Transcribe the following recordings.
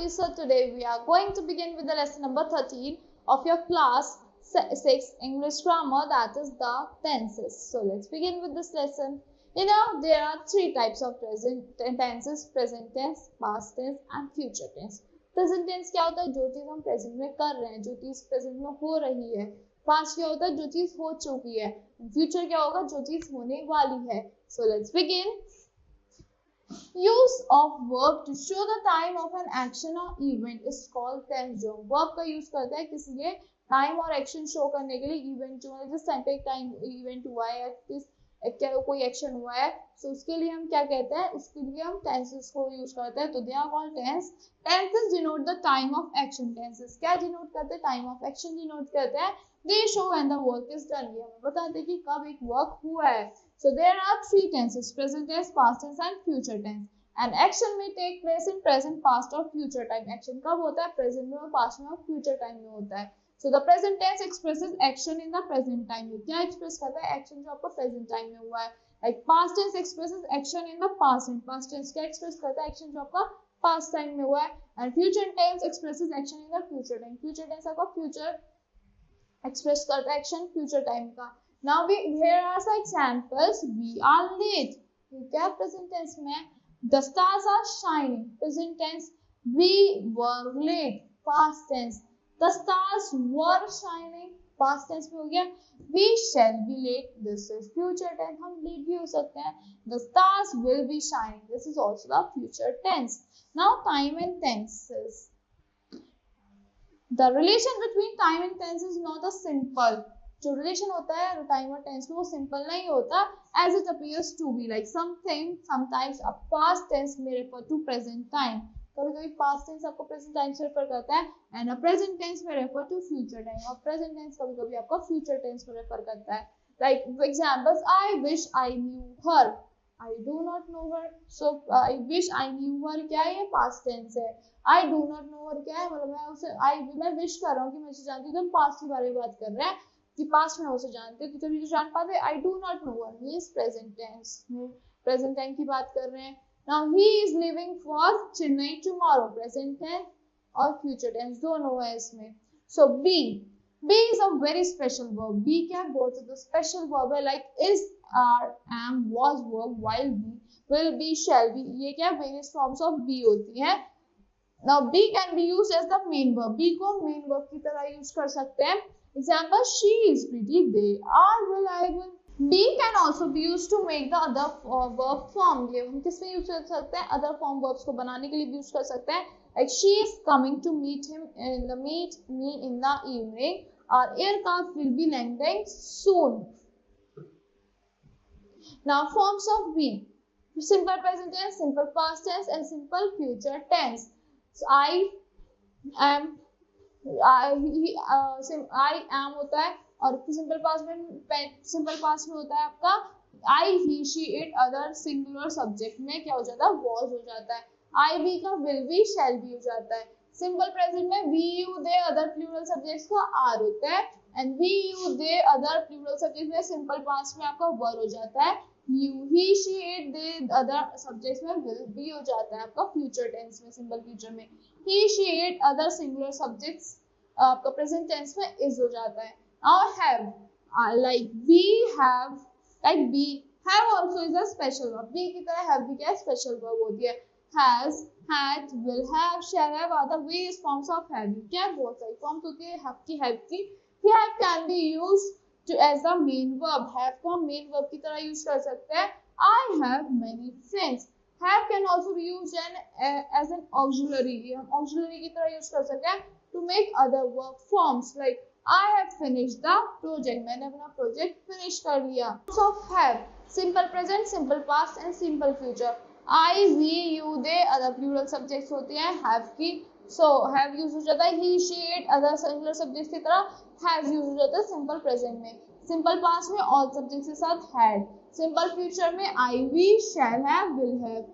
everybody, so today we are going to begin with the lesson number 13 of your class 6 English grammar, that is the tenses. So let's begin with this lesson. There are three types of present tenses: present tense, past tense and future tense. Present tense क्या होता है? जो चीज हम present में कर रहे हैं, जो चीज प्रेजेंट में हो रही है. पास्ट क्या होता है? जो चीज हो चुकी है. फ्यूचर क्या होगा? जो चीज होने वाली है. So let's begin. Use of verb to show the time of an action or event is called tense. जो verb का यूज करता है किसी लिए टाइम और एक्शन शो करने के लिए, इवेंट जो है जिस टाइम पे एक टाइम इवेंट हुआ है, क्या कोई एक्शन हुआ है, तो उसके लिए हम क्या कहते हैं, उसके लिए हम टेंसेस को यूज करते हैं. तो they are called tense. Tenses denote the time of action. Tenses क्या डिनोट करते हैं? टाइम ऑफ एक्शन डिनोट करते हैं. They show when the work is done. ये हमें बताते हैं कि कब एक वर्क हुआ है. So there are three tenses: present tense, past tense and future tense. An action may take place in present, past or future time. Action कब होता है? Present में, past में और future time में होता है. So the present tense expresses action in the present time. क्या express करता है? Action जो आपको present time में हुआ है. Like past tense expresses action in the past time. Past tense क्या express करता है? Action जो आपका past time में हुआ है. And future tense expresses action in the future time. Future tense आपका future express करता है action future time का. Now here are some examples. We are late. क्या present tense में? The stars are shining. Present tense. We were late. Past tense. The stars were shining. Past tense में हो गया. We shall be late. This is future tense. हम late भी हो सकते हैं. The stars will be shining. This is also the future tense. Now time and tenses. The relation between time and tense is not a simple. जो relation होता है time और tense में वो सिंपल नहीं होता. As it appears to be like something sometimes a past tense में refer to present time. कभी कभी पास्ट टेंस आपको प्रेजेंट टाइम से रेफर करता है एंड अ प्रेजेंट टेंस में रेफर टू फ्यूचर टाइम, और प्रेजेंट टेंस कभी कभी आपको फ्यूचर टेंस में रेफर करता है. Like examples: I wish I knew her. I do not know her. So I wish I knew हर क्या है? ये पास्ट टेंस है. आई डू नॉट नो हर क्या है? मतलब मैं विश कर रहा हूँ कि मैं उसे जानती हूँ. तो हम पास्ट के बारे में बात कर रहे हैं कि पास्ट में उसे जानते हैं, तो जब ये जान पाते. I do not know one means present tense. Present time की बात कर रहे हैं. Now he is living for Chennai tomorrow. Present tense और फ्यूचर टेंस दोनों है इसमें. So be is a very special verb. Be क्या है? बहुत ज्यादा स्पेशल वर्ब है. Like is, are, am, was verb, while be, will be, shall be. ये क्या वेरियस फॉर्म्स ऑफ बी होती है. Now B can be used as the main verb. Be को मेन वर्ब की तरह यूज कर सकते हैं. Example: she is pretty, they are reliable. Be can also be used to make the other verb form. ये हम किसमें use कर सकते हैं? other form verbs को बनाने के लिए यूज कर सकते हैं. Like she is coming to meet me in the evening. Our aircraft will be landing soon. Now forms of be: simple present tense, simple past tense and simple future tense. So I am I am होता है, और simple past में होता है आपका I, he, she, it, other. Singular subject में क्या हो जाता है? वॉज हो जाता है. आई बी का विल बी, शैल बी हो जाता है. सिंपल प्रेजेंट में we, you, they, other plural subjects का आर होता है. And we, you, they, other plural subject में सिंपल पास्ट में आपका वर हो जाता है. You, he, she, it, they, other subjects में विल बी हो जाता है आपका फ्यूचर टेंस में. सिंपल फ्यूचर में he, she, it, other singular subjects आपका प्रेजेंट टेंस में इज हो जाता है. Now have, like we have, like be have also is a special verb. Be की तरह हैव भी क्या स्पेशल वर्ब होती है. Has, had, will have, shall have are the various forms of have. क्या बहुत सारी फॉर्म्स होती है हैव की. Have can be used to as the main verb. Have को हम मेन वर्ब की तरह यूज कर सकते हैं. I have many friends. Have can also be used as an auxiliary. हम ऑक्सिलरी की तरह यूज कर सकते हैं to make other work forms. Like I have finished the project. मैंने अपना प्रोजेक्ट फिनिश कर लिया. So have simple present, simple past and simple future. I, we, you, they, other plural subjects होते हैं have की. So have use हो जाता है he, she, it, other singular subjects की तरह. Has use हो जाता है simple present में. Simple past में all subjects के साथ had. Simple future में I, we, shall have, will have.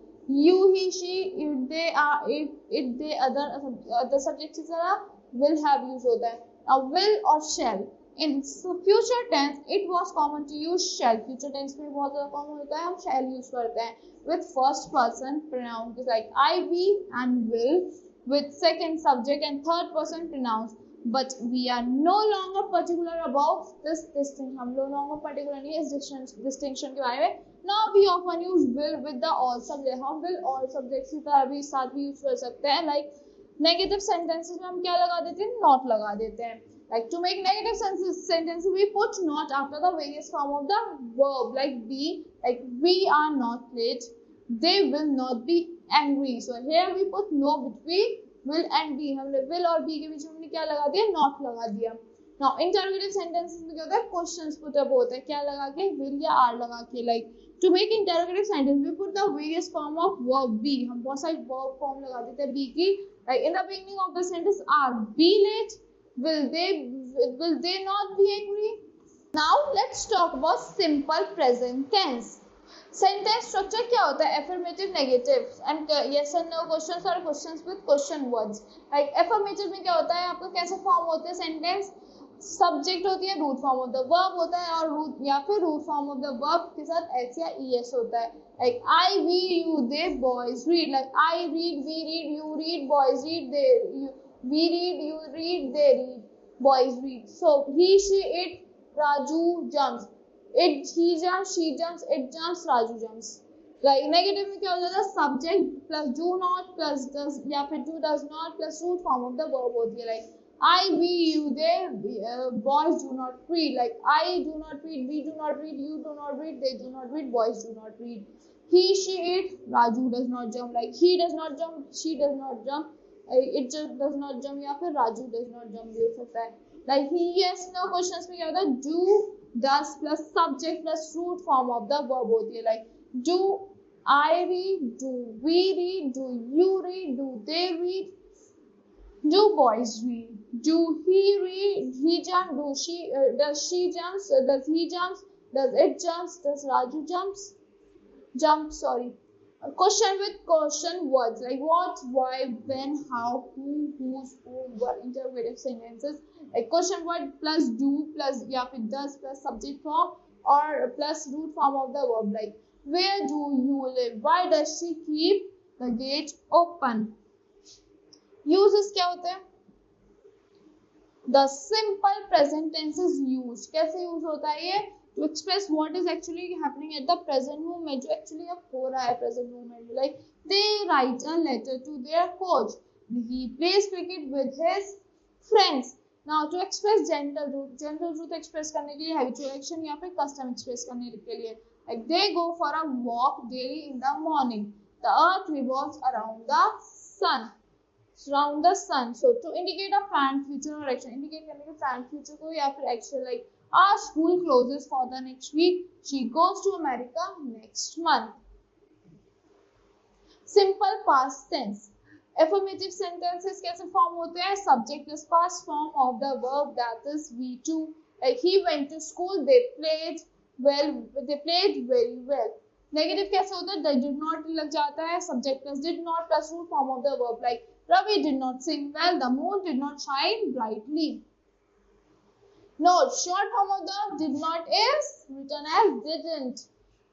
You, he, she, it, they, are, it, they, other subjects की तरह will have use होता है. Now will और shall. In future tense it was common to use shall. Future tense में बहुत ज़्यादा common होता है, हम shall use करते हैं with first person pronoun like I, we and will. with second subject and third person pronouns. But we are no longer particular about this distinction. हम लोग no longer particular नहीं है इस distinction के बारे में. Now we often use will with the all subject. हम will all subjects की तरह भी साथ भी use कर सकते हैं. Like negative sentences में हम क्या लगा देते हैं? Not लगा देते हैं. Like to make negative sentences, we put not after the various form of the verb. Like be, like we are not late. They will not be angry. So here we put no between will and be. हमने will और be के बीच में हमने क्या लगा दिया? Not लगा दिया. Now interrogative sentences में क्या होता है? Questions put up होता है. क्या लगा के? Will या are लगा के. Like to make interrogative sentence, we put the various form of verb be. हम बहुत सारी verb form लगा देते हैं be की. Like in the beginning of the sentence, are be late? Will they not be angry? Now let's talk about simple present tense. Sentence structure क्या होता है? Affirmative, negative and yes and no questions और questions with question words. Like affirmative में क्या होता है? आपका कैसे फॉर्म होते हैं सेंटेंस? सब्जेक्ट होती है, root form of the verb होता है और रूट या फिर root form of the verb के साथ एस या ईएस होता है. Like I, we, you, they, boys read. Like I read, we read, you read, boys read, they, we read, you read, they read, boys read. So he, she, it, Raju jumps. It, he jumps, she jumps, it jumps, Raju jumps. Like negative में क्या हो जाता है? Subject plus do not plus does या फिर do does not plus root form of the verb होती है. Like I, we, you, they, boys do not read. Like I do not read, we do not read, you do not read, they do not read, boys do not read. He, she, it, Raju does not jump. Like he does not jump, she does not jump, it just does not jump या फिर Raju does not jump भी हो सकता है. Like he, yes, no questions में क्या होता है? Do, does plus subject plus root form of the verb होती है. Like do I read, do we read, do you read, do they read, do boys read, do he read, he jump, do she does she jumps, does he jumps, does it jumps, does Raju jump, sorry. Question with question words like what, why, when, how, who, whose, whom were interrogative sentences. Like question word plus do plus या फिर does plus subject form or plus root form of the verb. Like where do you live? Why does she keep the gate open? Uses क्या होते हैं? The simple present tense is used. कैसे use होता है ये? To express what is actually happening at the present moment, जो actually अब हो रहा है present moment में. Like they write a letter to their coach. He plays cricket with his friends. Now to express general truth express करने के लिए habitual action या फिर custom express करने के लिए. Like they go for a walk daily in the morning. The earth revolves around the sun. Surround the sun. So to indicate a planned future or action, indicate करने के planned future को या फिर action. Like our school closes for the next week. She goes to America next month. Simple past tense. Affirmative sentences कैसे form होते हैं? Subject plus past form of the verb, that is we too. Like he went to school. They played well. They played very well. Negative कैसे होता है? They did not लग जाता है. Subject plus did not plus root form of the verb. Like Ravi did not sing well. The moon did not shine brightly. Note, short form of the did not is written as didn't.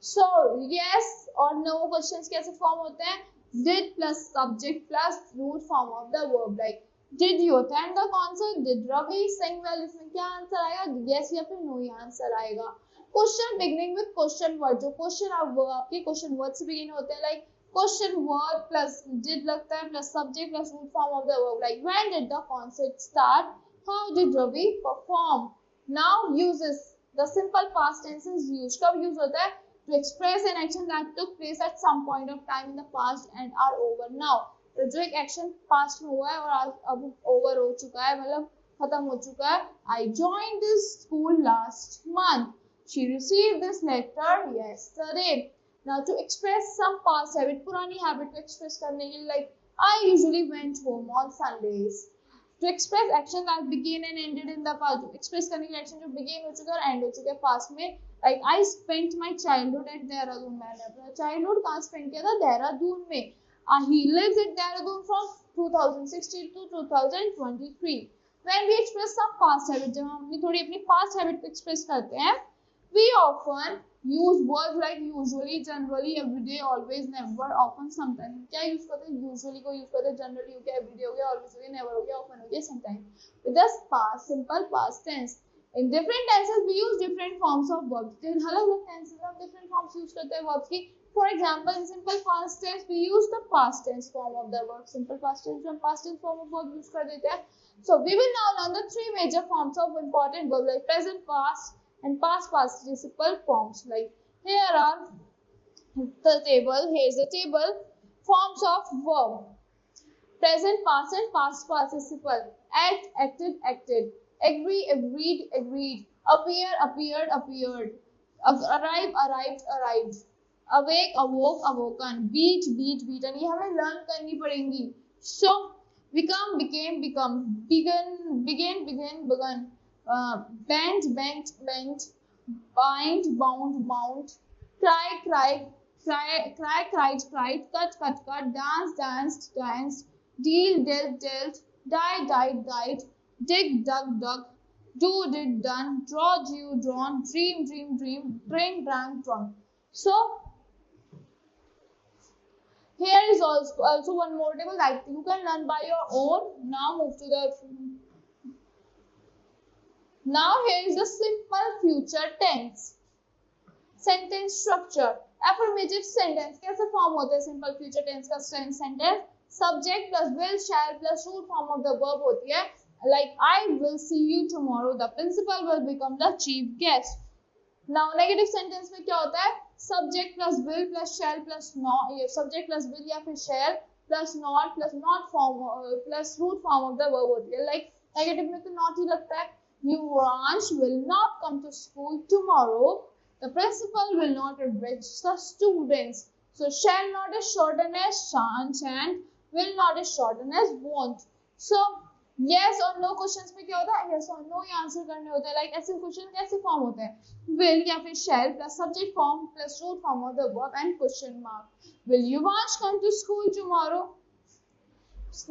So yes or no questions कैसे form होते हैं? Did plus subject plus root form of the verb. Like did you attend the concert? Did Ravi sing well? इसमें क्या answer आएगा? Yes या फिर no ही answer आएगा. Question beginning with question word. जो question आपके question word से begin होते हैं. Like question word plus did लगता है plus subject plus root form of the verb. Like when did the concert start? How did Ravi perform? Now uses. The simple past tense is used. कब use होता है? To express an action that took place at some point of time in the past and are over now. तो जो एक action past में हुआ है और अब over हो चुका है, मतलब खत्म हो चुका है. I joined this school last month. She received this letter yesterday. Now to express some past habit, पुरानी habit को express करने के लिए, like I usually went home on Sundays. To express action that began and ended in the past, express करने के लिए action जो begin हो चुका है और end हो चुका है past में. Like I spent my childhood at Dehradun. मैंने अपना childhood कहाँ spend किया था? देहरादून में. He lives at Dehradun from 2016 to 2023. When we express some past habit, जब हम अपनी थोड़ी अपनी past habit को express करते हैं, we often use words like usually, generally, everyday, always, never, often, sometime. क्या यूज करते हैं? यूजुअली को यूज करते हैं, जनरली हो गया, एवरीडे हो गया, ऑलवेज हो गया, नेवर हो गया, ऑफन हो गया, sometime. With the past simple past tense. In different tenses we use different forms of verbs. अलग अलग tenses में हम different forms use करते हैं verbs की. For example, in simple past tense we use the past tense form of the verb. Simple past tense में हम past tense form of verb use कर देते हैं. So we will now learn the three major forms of important verbs like present, past, and past participle forms. Like here are the table. Here is the table forms of verb. Present, past, and past participle. Act, acted, acted. Agree, agreed, agreed. Appear, appeared, appeared. Arrive, arrived, arrived. Awake, awoke, awoken. Beat, beat, beaten. ये हमें learn करनी पड़ेंगी. So, become, became, become. Begin, begin, begin, begun. Bent, bent, bent. Bind, bound, bound. Cry, cried, cry, cried, cried. Cut, cut, cut. Dance, danced, danced. Deal, dealt, dealt. Die, died, died. Dig, dug, dug. Do, did, done. Draw, drew, drawn. Dream, dream, dream. Drink, drank, drunk. So, here is also one more table that you can learn by your own. Now here is the simple future tense. Sentence structure. Affirmative sentence. कैसे form होता है simple future tense का sentence? Subject plus will, shall plus root form of the verb होती है. Like I will see you tomorrow. The principal will become the chief guest. Now negative sentence में क्या होता है? Subject plus will plus shall plus not. Subject plus will या फिर shall plus not form plus root form of the verb होती है. Like negative में तो not ही लगता है. Yuvraj will not come to school tomorrow. The principal will not address the students. So shall not is shortened as shan't and will not is shortened as won't. So yes or no questions में क्या होता है? Yes or no he answer करने होते हैं. Like ऐसे question कैसे form होते हैं? Will या फिर shall plus subject form plus root form of the verb and question mark. Will Yuvraj come to school tomorrow?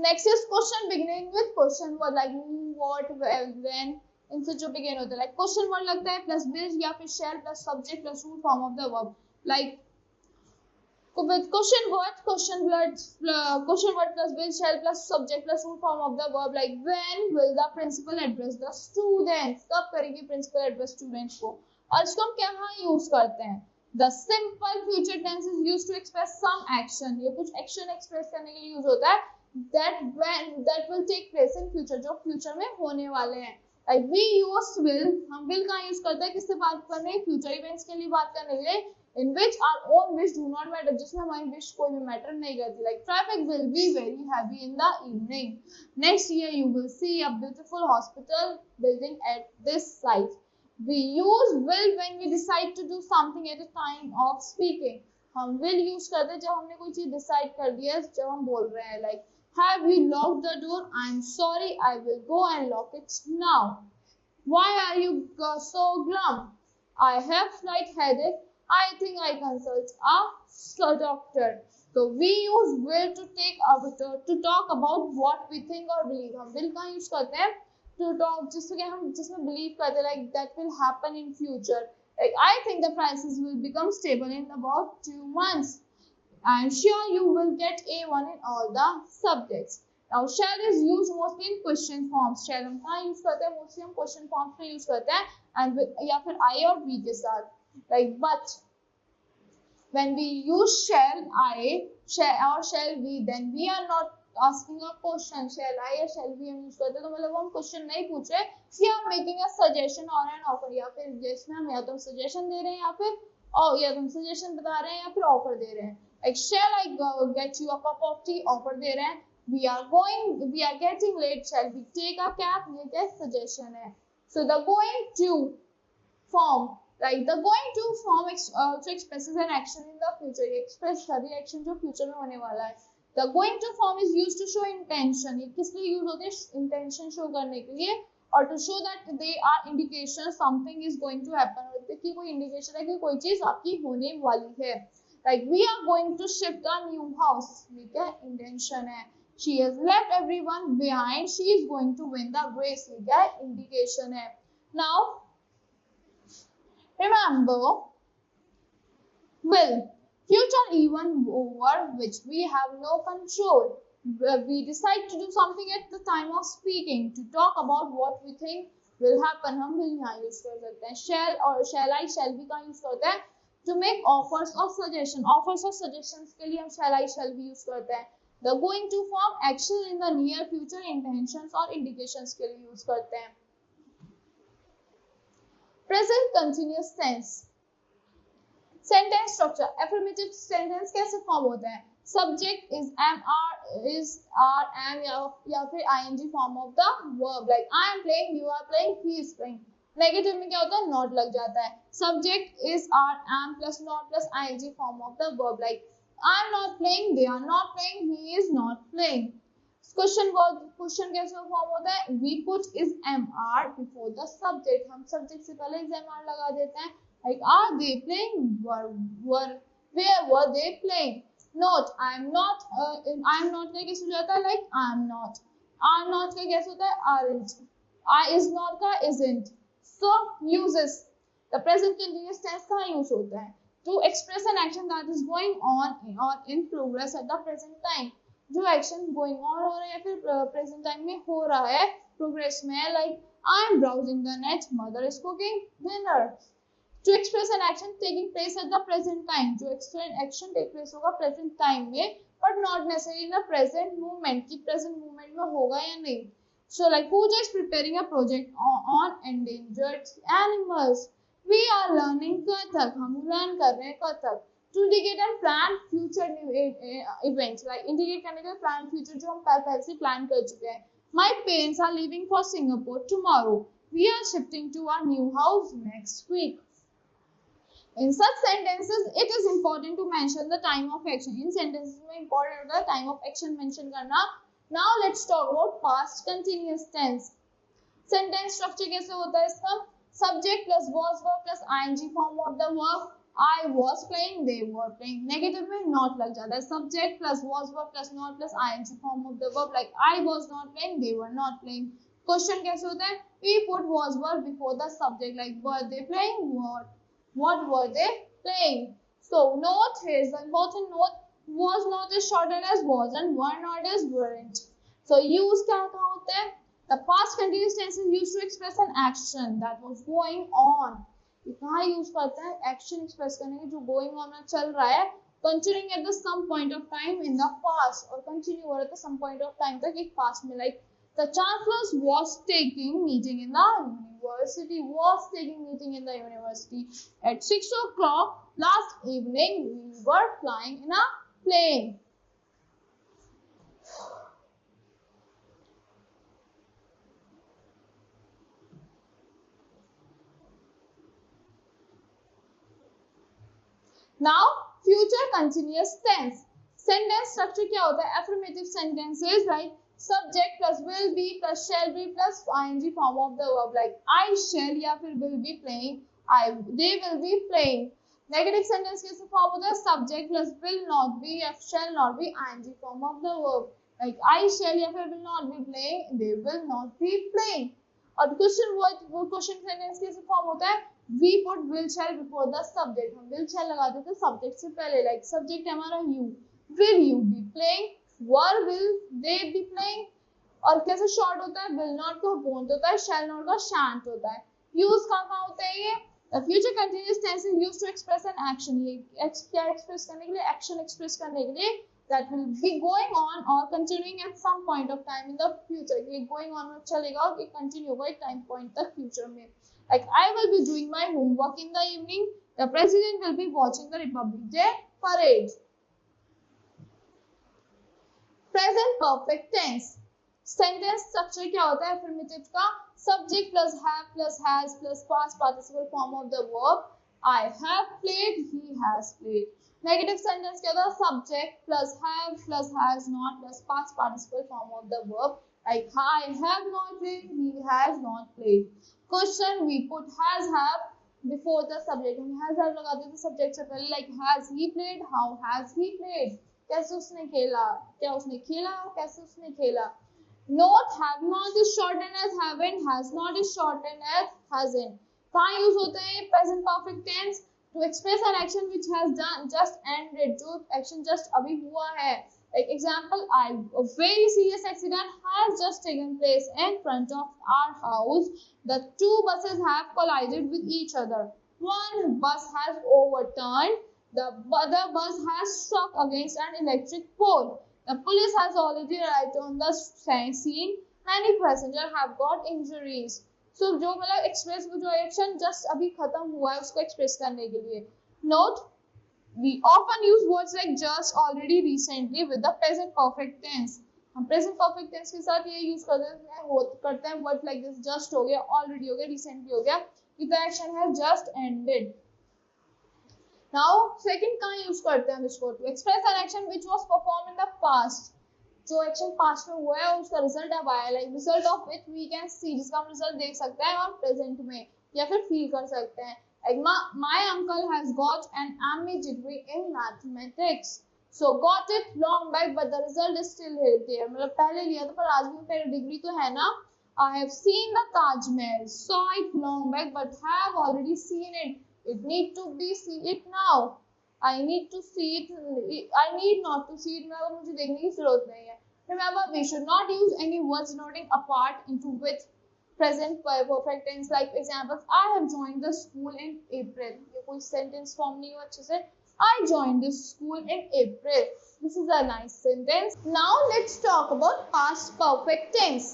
Next is question beginning with question word like who, what, when. इनसे जो begin होता है like question word लगता है plus will या फिर shall plus subject plus root form of the verb. Like with question word plus will, shall plus subject plus root form of the verb. Like when will the principal address the students? कब करेगी principal address students को? और इसको हम क्या use करते हैं? The simple future tense is used to express some action. ये कुछ action express करने के लिए यूज होता है. That will take place in future. जो future में होने वाले हैं. Like we use will. हम will कहाँ यूज करते हैं? किससे बात करने? Future events के लिए बात करने के लिए. In which our own wish do not matter. जिसमें हमारी wish कोई भी matter नहीं करती. Like traffic will be very heavy in the evening. Next year you will see a beautiful hospital building at this site. We use will when we decide to do something at the time of speaking. हम will use करते हैं जब हमने कोई चीज decide कर दिया है, जब हम बोल रहे हैं. Like have you locked the door? I'm sorry. I will go and lock it now. Why are you so glum? I have slight headache. I think I consult a doctor. So we use will to talk about what we think or believe. हम will का use करते हैं to talk जिसमें believe करते हैं like that will happen in future. Like I think the prices will become stable in about 2 months. I'm sure you will get A1 in all the subjects. Now shall is used mostly in question forms. Shall हम कहाँ use करते हैं? Mostly हम question forms में use करते हैं and या फिर I और we के साथ. Like but when we use shall I or shall we, then we are not asking a question. Shall I or shall we हम use करते हैं तो मतलब हम question नहीं पूछ रहे. We are making a suggestion or an offer. या फिर जिसमें हम या तो suggestion दे रहे हैं या फिर या तो suggestion बता रहे हैं या फिर offer दे रहे हैं. Like shall I get you a cup of tea? Offer दे रहे हैं. We are getting late. Shall we take a cab? ये क्या suggestion है. So the going to form. Like the going to form also expresses an action in the future. ये express सभी action जो future में होने वाला है. The going to form is used to show intention. ये किस लिए use होते हैं? Intention show करने के लिए और to show that they are indication something is going to happen. और कि कोई indication है कि कोई चीज आपकी होने वाली है. Like we are going to shift a new house. ये क्या intention है? She has left everyone behind. She is going to win the race. ये क्या indication है? Now remember Will. Future event over which we have no control. We decide to do something at the time of speaking, to talk about what we think will happen. हम will यहाँ use कर सकते हैं. Shall और shall I, shall we का use करते हैं. To make offers or suggestion. Offers or suggestions के लिए हम shall I, shall we use करते हैं. The going to form action in the near future, intentions और indications के लिए use करते हैं. Present continuous tense. Sentence structure. Affirmative sentence कैसे फॉर्म होता है. Subject is am are am या फिर ING form of the verb. Like I am playing, you are playing, he is playing. Negative में क्या होता है, नॉट लग जाता है. Subject is are am plus not plus ING form of the verb. Like I am not playing, they are not playing, he is not playing. Question कैसे form होता है. We put is am are before the subject. हम subject से पहले is am are लगा देते हैं. Like, are they playing? Where were they playing? Not. I'm not का कैसे हो जाता है. Like, I'm not. Are not का कैसे होता है. Aren't. I is not का isn't. So uses. The present continuous tense कहाँ use होता है. To express an action that is going on or in progress at the present time. जो action going on हो रहा है या फिर present time में हो रहा है, progress में है. Like, I'm browsing the net. Mother is cooking dinner. To express an action taking place at the present time. जो action take place होगा present time में, but not necessarily in the present moment. कि present moment में होगा या नहीं. So like Pooja is preparing a project on endangered animals. We are learning Kathak. हम learn कर रहे हैं Kathak. To indicate and plan future events. Like indicate करने के plan future जो हम पहले से plan कर चुके हैं. My parents are leaving for Singapore tomorrow. We are shifting to our new house next week. In such sentences, it is important to mention the time of action. In sentences में important होता है time of action mention करना. Now let's talk about past continuous tense. Sentence structure कैसे होता है इसका. Subject plus was verb plus ing form of the verb. I was playing, they were playing. Negative में not लग जाता है. Subject plus was verb plus not plus ing form of the verb. Like I was not playing, they were not playing. Question कैसे होता है. We put was verb before the subject. Like were they playing? What were they playing? So note, here's the important note. Was not is shortened as was and were not as weren't. So use क्या होता है. The past continuous tense is used to express an action that was going on. कहाँ use करते हैं. Action express करने के जो going on में चल रहा है. Continuing at the some point of time in the past और continue हो रहा था some point of time तक एक past में. Like the chancellor was taking meeting in the university. At 6 o'clock last evening, we were flying in a plane. Now, future continuous tense. Sentence structure क्या होता है. Affirmative sentences, right? Subject plus will be plus shall be plus ing form of the verb. Like I shall या फिर will be playing. They will be playing. Negative sentence कैसे form होता है. Subject plus will not be या shall not be ing form of the verb. Like I shall या फिर will not be playing. They will not be playing. और question sentence कैसे form होता है. We put will shall before the subject. हम will shall लगा देते हैं subject से पहले. Like subject हमारा you. Will you be playing? Were will they be playing? और कैसे शॉर्ट होता है. will not का won't होता है. shall not का shan't होता है. use कहाँ होता है ये. The future continuous tense is used to express an action. ये क्या express करने के लिए. action express करने के लिए that will be going on or continuing at some point of time in the future. ये going on में चलेगा और ये continue होगा एक time point तक future में. Like I will be doing my homework in the evening. The president will be watching the Republic Day parade. Present perfect tense. Sentence structure क्या होता है. Affirmative का subject plus have plus has plus past participle form of the verb. I have played, he has played. Negative sentence क्या होता है. Subject plus have plus has not plus past participle form of the verb. Like I have not played, he has not played. Question, we put has have before the subject. हम has have लगा देते subject से पहले. Like has he played, how has he played. कैसे उसने खेला, क्या उसने खेला, कैसे उसने खेला. Not have not is shortened as haven't, has not is shortened as hasn't. कहाँ यूज होते हैं present perfect tense. to express an action which has done just ended, जो action just अभी हुआ है. Like example, a very serious accident has just taken place in front of our house. The two buses have collided with each other. One bus has overturned. The other bus has struck against an electric pole. The police has already arrived on the scene. Many passengers have got injuries. So जो मतलब express वो जो action just अभी खत्म हुआ है उसको express करने के लिए. Note, we often use words like just, already, recently with the present perfect tense. हम present perfect tense के साथ ये use करते हैं words like this. Just हो गया, already हो गया, recently हो गया. The action has just ended. Now second कहाँ use करते हैं हम इसको? To express an action which was performed in the past. जो एक्शन पास्ट में हुआ है उसका रिजल्ट अब आया, like result of which we can see, जिसका हम रिजल्ट देख सकते हैं और प्रेजेंट में या फिर फील कर सकते हैं. Like my uncle has got an MA degree in mathematics. So got it long back but the result is still there. मतलब पहले लिया था पर आज भी मेरी डिग्री तो है ना. I have seen the Taj Mahal, saw it long back but have already seen it. It need to be see it now. I need to see it. I need not to see it. मतलब मुझे देखने की जरूरत नहीं है. Remember, we should not use any words denoting a part into with present perfect tense. Like examples, I have joined the school in April. ये कोई sentence form नहीं हो अच्छे से. I joined the school in April. This is a nice sentence. Now let's talk about past perfect tense.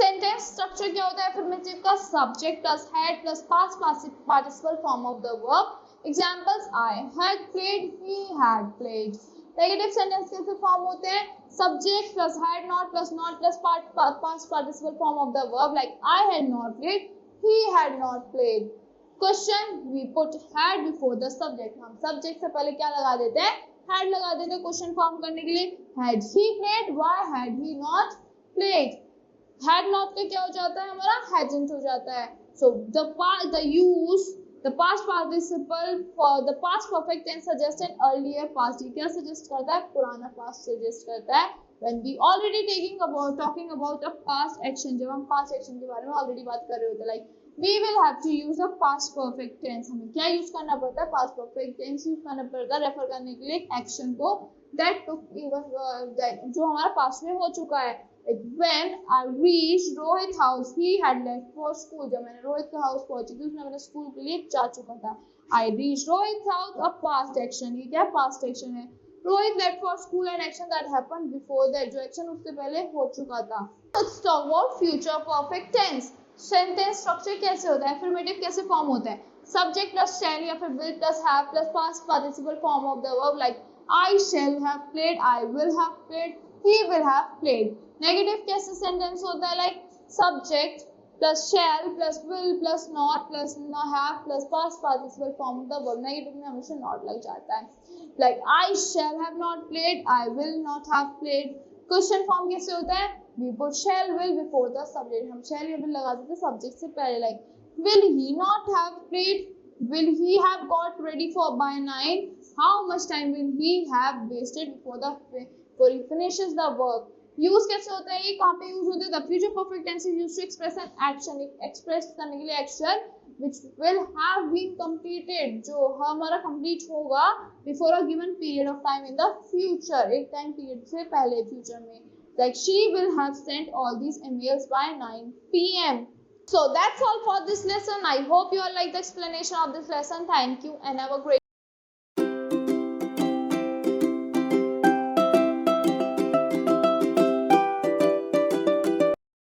Sentence structure क्या होता है? Affirmative का subject plus had plus past participle form of the verb. Examples, I had played, he had played. Negative sentence कैसे form होते हैं? Subject plus had not plus past participle form of the verb. Like I had not played, he had not played. Question, we put had before the subject. हम subject से पहले क्या लगा देते हैं? Had लगा देते हैं question form करने के लिए. Had he played? Why had he not played? Had not का क्या हो जाता है हमारा? Hadn't हो जाता है. So the past participle for the past perfect tense suggests an earlier past. ये क्या suggest करता है? पुराना past suggest करता है. When we already talking about a past action, जब हम past action के बारे में already बात कर रहे होते हैं, like we will have to use a past perfect tense. हमें क्या use करना पड़ता है? Past perfect tense use करना पड़ता है refer करने के लिए action को that took even जो हमारा past में हो चुका है. Like when I reached Rohit's house, he had left for school. जब मैंने रोहित के हाउस पहुंची थी उसने मेरे स्कूल के लिए जा चुका था. I reached Rohit's house, a past action. ये क्या past action है? Rohit left for school, an action that happened before that. जो action उससे पहले हो चुका था. Let's talk about future perfect tense. Sentence structure कैसे होता है? Affirmative कैसे form होता है? Subject plus shall या फिर will plus have plus past participle form of the verb. Like I shall have played, I will have played, he will have played. Negative कैसे sentence होता है? Like subject plus shall plus will plus not plus have plus past participle form of the verb. Negative में हमेशा not लग जाता है. Like I shall have not played, I will not have played. Question form कैसे होता है? We put shall will before the subject. हम shall या विल लगा देते हैं सब्जेक्ट से पहले. Like will he not have played, will he have got ready for by 9, how much time will he have wasted before he finishes the work. Use कैसे होता है? ये कहाँ पे यूज होता है? The future perfect tense is used to express an action. Express करने के लिए action which will have been completed, जो हमारा कंप्लीट होगा before a given period of time in the future. एक टाइम पीरियड से पहले फ्यूचर में. Like she will have sent all these emails by 9 p.m. So that's all for this lesson. I hope you all like the explanation of this lesson. Thank you and have a great